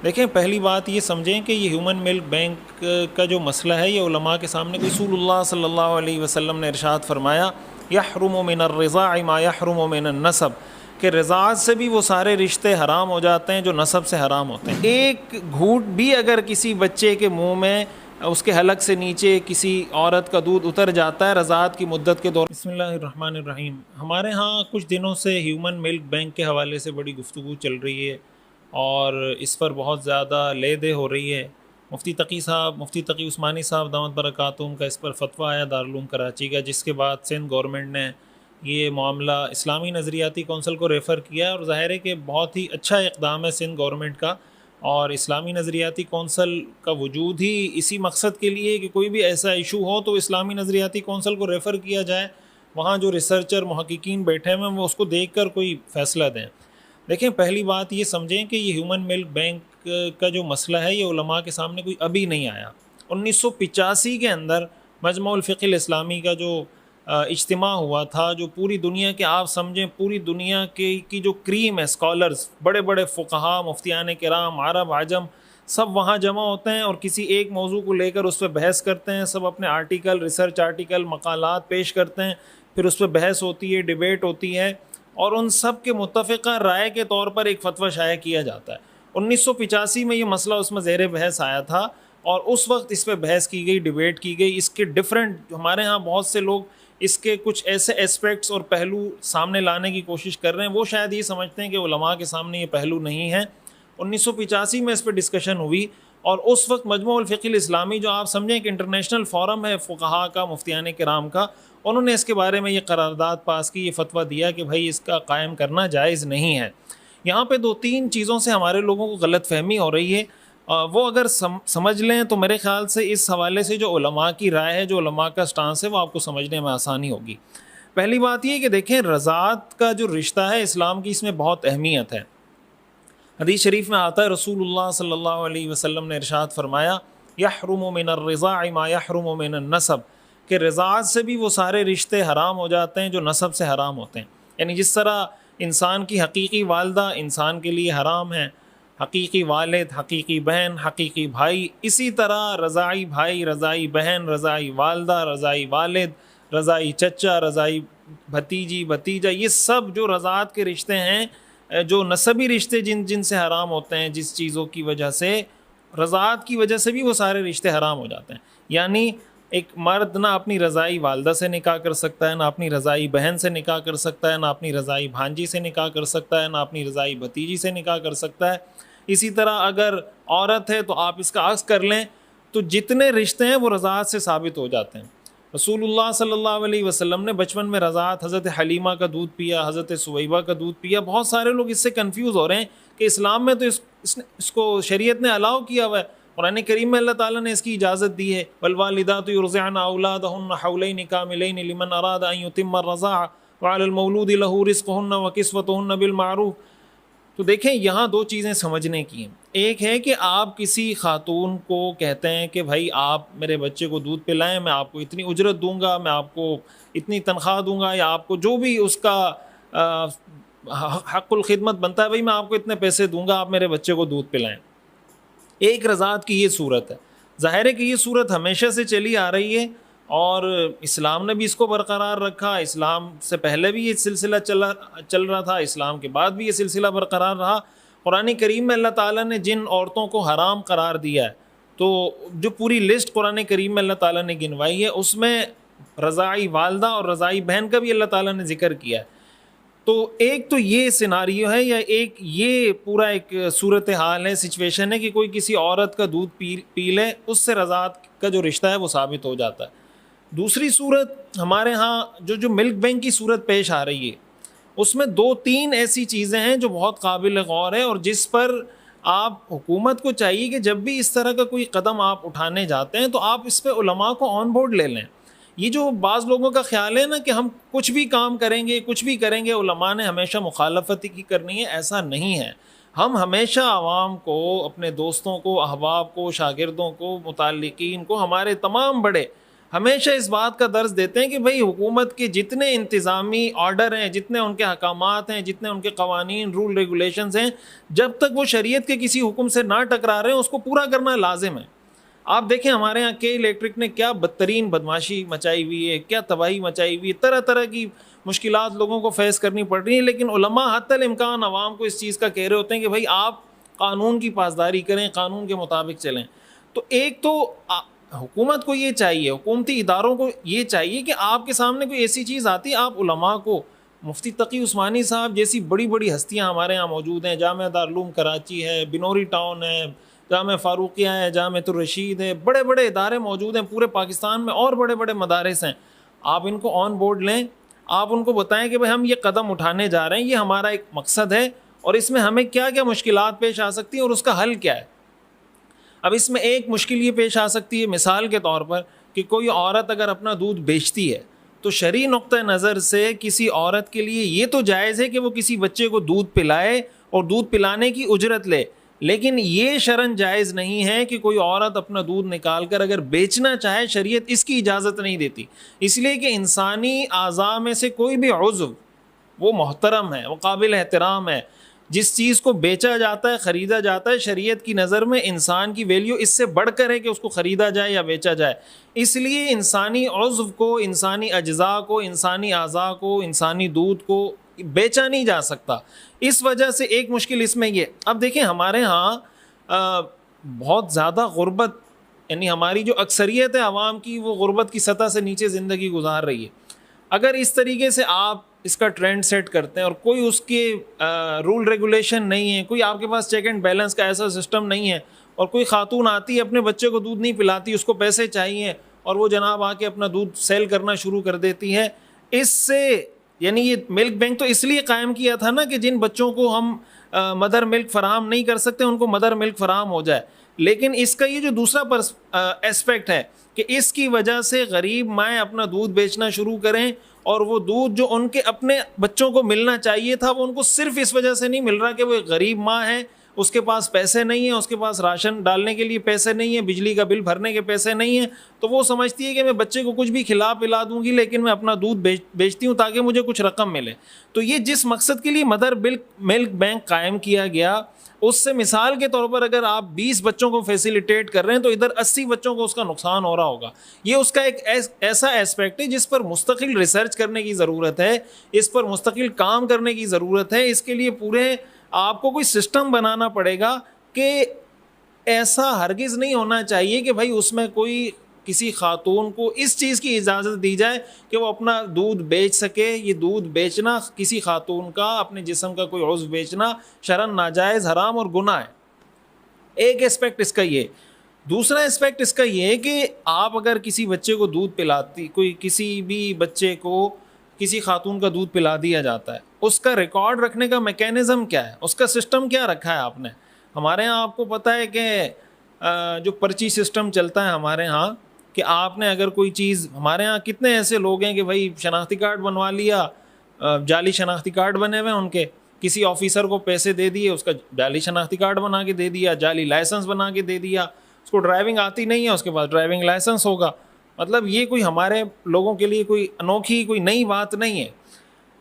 دیکھیں، پہلی بات یہ سمجھیں کہ یہ ہیومن ملک بینک کا جو مسئلہ ہے یہ علماء کے سامنے رسول اللہ صلی اللہ علیہ وسلم نے ارشاد فرمایا یحرم من الرضاع ما یحرم من النسب، کہ رضاعت سے بھی وہ سارے رشتے حرام ہو جاتے ہیں جو نسب سے حرام ہوتے ہیں۔ ایک گھونٹ بھی اگر کسی بچے کے منہ میں اس کے حلق سے نیچے کسی عورت کا دودھ اتر جاتا ہے رضاعت کی مدت کے دور۔ بسم اللہ الرحمن الرحیم۔ ہمارے ہاں کچھ دنوں سے ہیومن ملک بینک کے حوالے سے بڑی گفتگو چل رہی ہے اور اس پر بہت زیادہ لے دے ہو رہی ہے۔ مفتی تقی عثمانی صاحب دامت برکاتہم کا اس پر فتویٰ آیا دارالعلوم کراچی کا، جس کے بعد سندھ گورنمنٹ نے یہ معاملہ اسلامی نظریاتی کونسل کو ریفر کیا، اور ظاہر ہے کہ بہت ہی اچھا اقدام ہے سندھ گورنمنٹ کا، اور اسلامی نظریاتی کونسل کا وجود ہی اسی مقصد کے لیے کہ کوئی بھی ایسا ایشو ہو تو اسلامی نظریاتی کونسل کو ریفر کیا جائے، وہاں جو ریسرچر محققین بیٹھے ہوئے ہیں وہ اس کو دیکھ کر کوئی فیصلہ دیں۔ دیکھیں، پہلی بات یہ سمجھیں کہ یہ ہیومن ملک بینک کا جو مسئلہ ہے یہ علماء کے سامنے کوئی ابھی نہیں آیا۔ 1985 کے اندر مجمع الفقہ الاسلامی کا جو اجتماع ہوا تھا، جو پوری دنیا کے، آپ سمجھیں پوری دنیا کی جو کریم ہے، اسکالرز، بڑے بڑے فقہا، مفتیان کرام، عرب عجم، سب وہاں جمع ہوتے ہیں اور کسی ایک موضوع کو لے کر اس پہ بحث کرتے ہیں، سب اپنے آرٹیکل، ریسرچ آرٹیکل، مقالات پیش کرتے ہیں، پھر اس پہ بحث ہوتی ہے، ڈیبیٹ ہوتی ہے، اور ان سب کے متفقہ رائے کے طور پر ایک فتویٰ شائع کیا جاتا ہے۔ 1985 میں یہ مسئلہ اس میں زیر بحث آیا تھا، اور اس وقت اس پہ بحث کی گئی، ڈیبیٹ کی گئی۔ اس کے ڈیفرنٹ، ہمارے ہاں بہت سے لوگ اس کے کچھ ایسے اسپیکٹس اور پہلو سامنے لانے کی کوشش کر رہے ہیں، وہ شاید یہ سمجھتے ہیں کہ علماء کے سامنے یہ پہلو نہیں ہے۔ 1985 میں اس پہ ڈسکشن ہوئی، اور اس وقت مجمع الفقہ الاسلامی، جو آپ سمجھیں کہ انٹرنیشنل فورم ہے فقہا کا، مفتیان کرام کا، انہوں نے اس کے بارے میں یہ قرارداد پاس کی، یہ فتویٰ دیا کہ بھائی اس کا قائم کرنا جائز نہیں ہے۔ یہاں پہ دو تین چیزوں سے ہمارے لوگوں کو غلط فہمی ہو رہی ہے، وہ اگر سمجھ لیں تو میرے خیال سے اس حوالے سے جو علماء کی رائے ہے، جو علماء کا سٹانس ہے، وہ آپ کو سمجھنے میں آسانی ہوگی۔ پہلی بات یہ کہ دیکھیں، رضاعت کا جو رشتہ ہے اسلام کی، اس میں بہت اہمیت ہے۔ حدیث شریف میں آتا ہے رسول اللہ صلی اللہ علیہ وسلم نے ارشاد فرمایا یحرم من الرضاع ما یحرم من النسب، کہ رضاعت سے بھی وہ سارے رشتے حرام ہو جاتے ہیں جو نسب سے حرام ہوتے ہیں۔ یعنی جس طرح انسان کی حقیقی والدہ انسان کے لیے حرام ہے، حقیقی والد، حقیقی بہن، حقیقی بھائی، اسی طرح رضاعی بھائی، رضاعی بہن، رضاعی والدہ، رضاعی والد، رضاعی چچا، رضاعی بھتیجی، بھتیجا، یہ سب جو رضاعت کے رشتے ہیں، جو نسبی رشتے جن سے حرام ہوتے ہیں، جس چیزوں کی وجہ سے، رضاعت کی وجہ سے بھی وہ سارے رشتے حرام ہو جاتے ہیں۔ یعنی ایک مرد نہ اپنی رضاعی والدہ سے نکاح کر سکتا ہے، نہ اپنی رضاعی بہن سے نکاح کر سکتا ہے، نہ اپنی رضاعی بھانجی سے نکاح کر سکتا ہے، نہ اپنی رضاعی بھتیجی سے نکاح کر سکتا ہے۔ اسی طرح اگر عورت ہے تو آپ اس کا عکس کر لیں تو جتنے رشتے ہیں وہ رضاعت سے ثابت ہو جاتے ہیں۔ رسول اللہ صلی اللہ علیہ وسلم نے بچپن میں رضاعت، حضرت حلیمہ کا دودھ پیا، حضرت سویبہ کا دودھ پیا۔ بہت سارے لوگ اس سے کنفیوز ہو رہے ہیں کہ اسلام میں تو اس کو شریعت نے الاؤ کیا ہوا ہے، قرآن کریم میں اللہ تعالیٰ نے اس کی اجازت دی ہے، والوالدات یرضعن اولادہن حولین کاملین لمن اراد ان یتم الرضاعہ وعلی المولود لہ رزقہن وکسوتہن بالمعروف۔ تو دیکھیں، یہاں دو چیزیں سمجھنے کی ہیں۔ ایک ہے کہ آپ کسی خاتون کو کہتے ہیں کہ بھائی آپ میرے بچے کو دودھ پلائیں، میں آپ کو اتنی اجرت دوں گا، میں آپ کو اتنی تنخواہ دوں گا، یا آپ کو جو بھی اس کا حق الخدمت بنتا ہے، بھائی میں آپ کو اتنے پیسے دوں گا، آپ میرے بچے کو دودھ پلائیں۔ ایک رضاعت کی یہ صورت ہے۔ ظاہر ہے کہ یہ صورت ہمیشہ سے چلی آ رہی ہے، اور اسلام نے بھی اس کو برقرار رکھا۔ اسلام سے پہلے بھی یہ سلسلہ چل رہا تھا، اسلام کے بعد بھی یہ سلسلہ برقرار رہا۔ قرآن کریم میں اللہ تعالیٰ نے جن عورتوں کو حرام قرار دیا ہے، تو جو پوری لسٹ قرآن کریم میں اللہ تعالیٰ نے گنوائی ہے، اس میں رضاعی والدہ اور رضاعی بہن کا بھی اللہ تعالیٰ نے ذکر کیا ہے۔ تو ایک تو یہ سیناریو ہے، یا ایک یہ پورا ایک صورتحال ہے، سچویشن ہے کہ کوئی کسی عورت کا دودھ پی لے، اس سے رضاعت کا جو رشتہ ہے وہ ثابت ہو جاتا ہے۔ دوسری صورت ہمارے ہاں جو ملک بینک کی صورت پیش آ رہی ہے، اس میں دو تین ایسی چیزیں ہیں جو بہت قابل غور ہے، اور جس پر آپ حکومت کو چاہیے کہ جب بھی اس طرح کا کوئی قدم آپ اٹھانے جاتے ہیں تو آپ اس پہ علماء کو آن بورڈ لے لیں۔ یہ جو بعض لوگوں کا خیال ہے نا کہ ہم کچھ بھی کام کریں گے، کچھ بھی کریں گے، علماء نے ہمیشہ مخالفت کی کرنی ہے، ایسا نہیں ہے۔ ہم ہمیشہ عوام کو، اپنے دوستوں کو، احباب کو، شاگردوں کو، متعلقین کو، ہمارے تمام بڑے ہمیشہ اس بات کا درس دیتے ہیں کہ بھائی حکومت کے جتنے انتظامی آرڈر ہیں، جتنے ان کے احکامات ہیں، جتنے ان کے قوانین رول ریگولیشنز ہیں، جب تک وہ شریعت کے کسی حکم سے نہ ٹکرا رہے ہیں اس کو پورا کرنا لازم ہے۔ آپ دیکھیں ہمارے یہاں کے الیکٹرک نے کیا بدترین بدماشی مچائی ہوئی ہے، کیا تباہی مچائی ہوئی ہے، طرح طرح کی مشکلات لوگوں کو فیس کرنی پڑ رہی ہیں، لیکن علماء حتی الامکان عوام کو اس چیز کا کہہ رہے ہوتے ہیں کہ بھائی آپ قانون کی پاسداری کریں، قانون کے مطابق چلیں۔ تو ایک تو حکومت کو یہ چاہیے، حکومتی اداروں کو یہ چاہیے کہ آپ کے سامنے کوئی ایسی چیز آتی ہے، آپ علماء کو، مفتی تقی عثمانی صاحب جیسی بڑی بڑی ہستیاں ہمارے یہاں موجود ہیں، جامعہ دارالعلوم کراچی ہے، بنوری ٹاؤن ہے، جامعہ فاروقیہ ہے، جامعۃ الرشید ہے، بڑے بڑے ادارے موجود ہیں پورے پاکستان میں، اور بڑے بڑے مدارس ہیں۔ آپ ان کو آن بورڈ لیں، آپ ان کو بتائیں کہ بھائی ہم یہ قدم اٹھانے جا رہے ہیں، یہ ہمارا ایک مقصد ہے اور اس میں ہمیں کیا کیا مشکلات پیش آ سکتی ہیں اور اس کا حل کیا ہے۔ اب اس میں ایک مشکل یہ پیش آ سکتی ہے مثال کے طور پر کہ کوئی عورت اگر اپنا دودھ بیچتی ہے تو شرعی نقطہ نظر سے کسی عورت کے لیے یہ تو جائز ہے کہ وہ کسی بچے کو دودھ پلائے اور دودھ پلانے کی اجرت لے، لیکن یہ شرعاً جائز نہیں ہے کہ کوئی عورت اپنا دودھ نکال کر اگر بیچنا چاہے، شریعت اس کی اجازت نہیں دیتی، اس لیے کہ انسانی اعضاء میں سے کوئی بھی عضو وہ محترم ہے، وہ قابل احترام ہے۔ جس چیز کو بیچا جاتا ہے، خریدا جاتا ہے، شریعت کی نظر میں انسان کی ویلیو اس سے بڑھ کر ہے کہ اس کو خریدا جائے یا بیچا جائے، اس لیے انسانی عضو کو، انسانی اجزاء کو، انسانی اعضاء کو، انسانی دودھ کو بیچا نہیں جا سکتا۔ اس وجہ سے ایک مشکل اس میں یہ، اب دیکھیں ہمارے ہاں بہت زیادہ غربت، یعنی ہماری جو اکثریت ہے عوام کی، وہ غربت کی سطح سے نیچے زندگی گزار رہی ہے۔ اگر اس طریقے سے آپ اس کا ٹرینڈ سیٹ کرتے ہیں اور کوئی اس کے رول ریگولیشن نہیں ہے، کوئی آپ کے پاس چیک اینڈ بیلنس کا ایسا سسٹم نہیں ہے، اور کوئی خاتون آتی ہے اپنے بچے کو دودھ نہیں پلاتی، اس کو پیسے چاہیے اور وہ جناب آ کے اپنا دودھ سیل کرنا شروع کر دیتی ہے، اس سے یعنی یہ ملک بینک تو اس لیے قائم کیا تھا نا کہ جن بچوں کو ہم مدر ملک فراہم نہیں کر سکتے ان کو مدر ملک فراہم ہو جائے، لیکن اس کا یہ جو دوسرا ایسپیکٹ ہے کہ اس کی وجہ سے غریب مائیں اپنا دودھ بیچنا شروع کریں، اور وہ دودھ جو ان کے اپنے بچوں کو ملنا چاہیے تھا وہ ان کو صرف اس وجہ سے نہیں مل رہا کہ وہ ایک غریب ماں ہے، اس کے پاس پیسے نہیں ہیں، اس کے پاس راشن ڈالنے کے لیے پیسے نہیں ہیں، بجلی کا بل بھرنے کے پیسے نہیں ہیں، تو وہ سمجھتی ہے کہ میں بچے کو کچھ بھی کھلا پلا دوں گی لیکن میں اپنا دودھ بیچتی ہوں تاکہ مجھے کچھ رقم ملے۔ تو یہ جس مقصد کے لیے مدر ملک بینک قائم کیا گیا، اس سے مثال کے طور پر اگر آپ 20 بچوں کو فیسیلیٹیٹ کر رہے ہیں تو ادھر 80 بچوں کو اس کا نقصان ہو رہا ہوگا۔ یہ اس کا ایک ایسا ایسپیکٹ ہے جس پر مستقل ریسرچ کرنے کی ضرورت ہے، اس پر مستقل کام کرنے کی ضرورت ہے، اس کے لیے پورے آپ کو کوئی سسٹم بنانا پڑے گا کہ ایسا ہرگز نہیں ہونا چاہیے کہ بھائی اس میں کوئی کسی خاتون کو اس چیز کی اجازت دی جائے کہ وہ اپنا دودھ بیچ سکے۔ یہ دودھ بیچنا کسی خاتون کا، اپنے جسم کا کوئی عضو بیچنا شرعاً ناجائز، حرام اور گناہ ہے۔ ایک اسپیکٹ اس کا یہ۔ دوسرا اسپیکٹ اس کا یہ کہ آپ اگر کسی بچے کو دودھ پلاتی، کوئی کسی بھی بچے کو کسی خاتون کا دودھ پلا دیا جاتا ہے، اس کا ریکارڈ رکھنے کا میکینزم کیا ہے، اس کا سسٹم کیا رکھا ہے آپ نے؟ ہمارے ہاں آپ کو پتہ ہے کہ جو پرچی سسٹم چلتا ہے ہمارے ہاں، کہ آپ نے اگر کوئی چیز، ہمارے ہاں کتنے ایسے لوگ ہیں کہ بھائی شناختی کارڈ بنوا لیا، جعلی شناختی کارڈ بنے ہوئے ان کے، کسی آفیسر کو پیسے دے دیے، اس کا جعلی شناختی کارڈ بنا کے دے دیا، جعلی لائسنس بنا کے دے دیا، اس کو ڈرائیونگ آتی نہیں ہے، اس کے پاس ڈرائیونگ لائسنس ہوگا۔ مطلب یہ کوئی ہمارے لوگوں کے لیے کوئی انوکھی، کوئی نئی بات نہیں ہے۔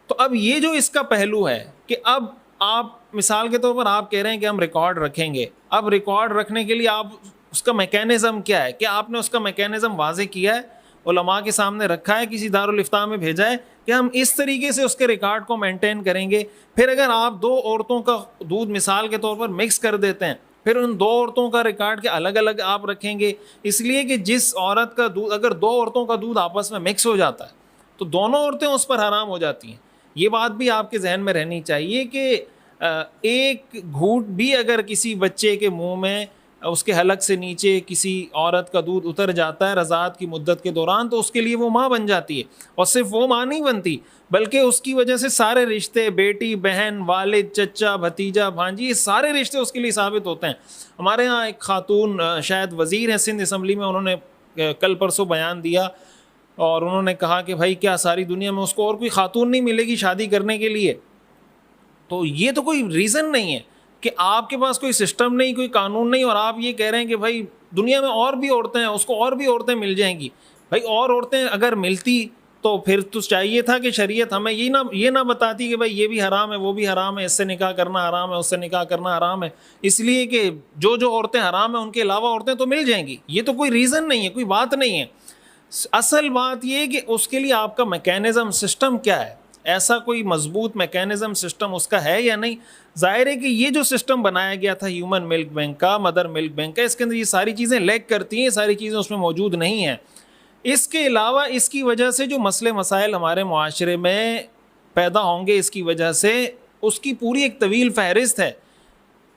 تو اب یہ جو اس کا پہلو ہے کہ اب آپ مثال کے طور پر آپ کہہ رہے ہیں کہ ہم ریکارڈ رکھیں گے، اب ریکارڈ رکھنے کے لیے آپ اس کا میکینزم کیا ہے؟ کیا آپ نے اس کا میکینزم واضح کیا ہے، علماء کے سامنے رکھا ہے، کسی دارالافتاء میں بھیجا ہے کہ ہم اس طریقے سے اس کے ریکارڈ کو مینٹین کریں گے؟ پھر اگر آپ 2 عورتوں کا دودھ مثال کے طور پر مکس کر دیتے ہیں، پھر ان 2 عورتوں کا ریکارڈ کے الگ الگ آپ رکھیں گے، اس لیے کہ جس عورت کا دودھ، اگر 2 عورتوں کا دودھ آپس میں مکس ہو جاتا ہے تو دونوں عورتیں اس پر حرام ہو جاتی ہیں۔ یہ بات بھی آپ کے ذہن میں رہنی چاہیے کہ ایک گھونٹ بھی اگر کسی بچے کے منہ میں، اس کے حلق سے نیچے کسی عورت کا دودھ اتر جاتا ہے رضاعت کی مدت کے دوران، تو اس کے لیے وہ ماں بن جاتی ہے، اور صرف وہ ماں نہیں بنتی بلکہ اس کی وجہ سے سارے رشتے، بیٹی، بہن، والد، چچا، بھتیجا، بھانجی، یہ سارے رشتے اس کے لیے ثابت ہوتے ہیں۔ ہمارے ہاں ایک خاتون شاید وزیر ہیں سندھ اسمبلی میں، انہوں نے کل پرسوں بیان دیا اور انہوں نے کہا کہ بھائی کیا ساری دنیا میں اس کو اور کوئی خاتون نہیں ملے گی شادی کرنے کے لیے؟ تو یہ تو کوئی ریزن نہیں ہے کہ آپ کے پاس کوئی سسٹم نہیں، کوئی قانون نہیں، اور آپ یہ کہہ رہے ہیں کہ بھائی دنیا میں اور بھی عورتیں ہیں، اس کو اور بھی عورتیں مل جائیں گی۔ بھائی اور عورتیں اگر ملتی تو پھر تو چاہیے تھا کہ شریعت ہمیں یہ نہ بتاتی کہ بھائی یہ بھی حرام ہے وہ بھی حرام ہے، اس سے نکاح کرنا حرام ہے اس سے نکاح کرنا حرام ہے، اس لیے کہ جو عورتیں حرام ہیں ان کے علاوہ عورتیں تو مل جائیں گی. یہ تو کوئی ریزن نہیں ہے، کوئی بات نہیں ہے. اصل بات یہ کہ اس کے لیے آپ کا میکینزم سسٹم کیا ہے، ایسا کوئی مضبوط میکینزم سسٹم اس کا ہے یا نہیں. ظاہر ہے کہ یہ جو سسٹم بنایا گیا تھا ہیومن ملک بینک کا، مدر ملک بینک کا، اس کے اندر یہ ساری چیزیں لیک کرتی ہیں، ساری چیزیں اس میں موجود نہیں ہیں. اس کے علاوہ اس کی وجہ سے جو مسئلے مسائل ہمارے معاشرے میں پیدا ہوں گے، اس کی وجہ سے اس کی پوری ایک طویل فہرست ہے.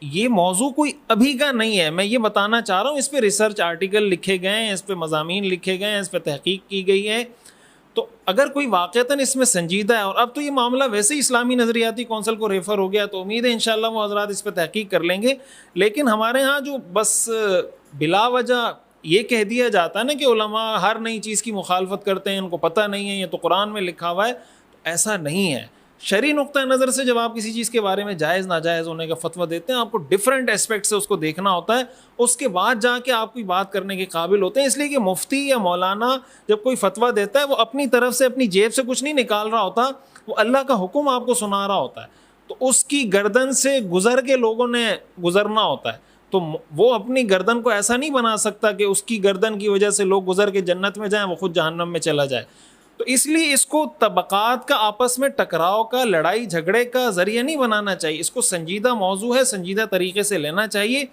یہ موضوع کوئی ابھی کا نہیں ہے، میں یہ بتانا چاہ رہا ہوں. اس پہ ریسرچ آرٹیکل لکھے گئے ہیں، اس پہ مضامین لکھے گئے ہیں، اس پہ تحقیق کی گئی ہے. تو اگر کوئی واقعتاً اس میں سنجیدہ ہے، اور اب تو یہ معاملہ ویسے ہی اسلامی نظریاتی کونسل کو ریفر ہو گیا، تو امید ہے انشاءاللہ وہ حضرات اس پہ تحقیق کر لیں گے. لیکن ہمارے ہاں جو بس بلا وجہ یہ کہہ دیا جاتا ہے نا کہ علماء ہر نئی چیز کی مخالفت کرتے ہیں، ان کو پتہ نہیں ہے، یہ تو قرآن میں لکھا ہوا ہے، تو ایسا نہیں ہے. شرعی نقطہ نظر سے جب آپ کسی چیز کے بارے میں جائز ناجائز ہونے کا فتویٰ دیتے ہیں، آپ کو ڈیفرنٹ اسپیکٹ سے اس کو دیکھنا ہوتا ہے، اس کے بعد جا کے آپ کوئی بات کرنے کے قابل ہوتے ہیں. اس لیے کہ مفتی یا مولانا جب کوئی فتویٰ دیتا ہے، وہ اپنی طرف سے اپنی جیب سے کچھ نہیں نکال رہا ہوتا، وہ اللہ کا حکم آپ کو سنا رہا ہوتا ہے. تو اس کی گردن سے گزر کے لوگوں نے گزرنا ہوتا ہے، تو وہ اپنی گردن کو ایسا نہیں بنا سکتا کہ اس کی گردن کی وجہ سے لوگ گزر کے جنت میں جائیں، وہ خود جہنم میں چلا جائے. تو اس لیے اس کو طبقات کا آپس میں ٹکراؤ کا، لڑائی جھگڑے کا ذریعہ نہیں بنانا چاہیے. اس کو سنجیدہ موضوع ہے، سنجیدہ طریقے سے لینا چاہیے.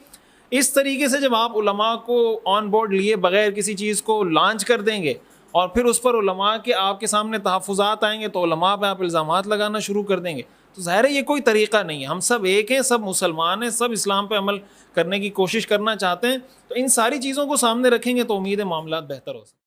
اس طریقے سے جب آپ علماء کو آن بورڈ لیے بغیر کسی چیز کو لانچ کر دیں گے، اور پھر اس پر علماء کے آپ کے سامنے تحفظات آئیں گے، تو علماء پہ آپ الزامات لگانا شروع کر دیں گے، تو ظاہر ہے یہ کوئی طریقہ نہیں ہے. ہم سب ایک ہیں، سب مسلمان ہیں، سب اسلام پہ عمل کرنے کی کوشش کرنا چاہتے ہیں. تو ان ساری چیزوں کو سامنے رکھیں گے تو امید ہے معاملات بہتر ہو سکتے ہیں.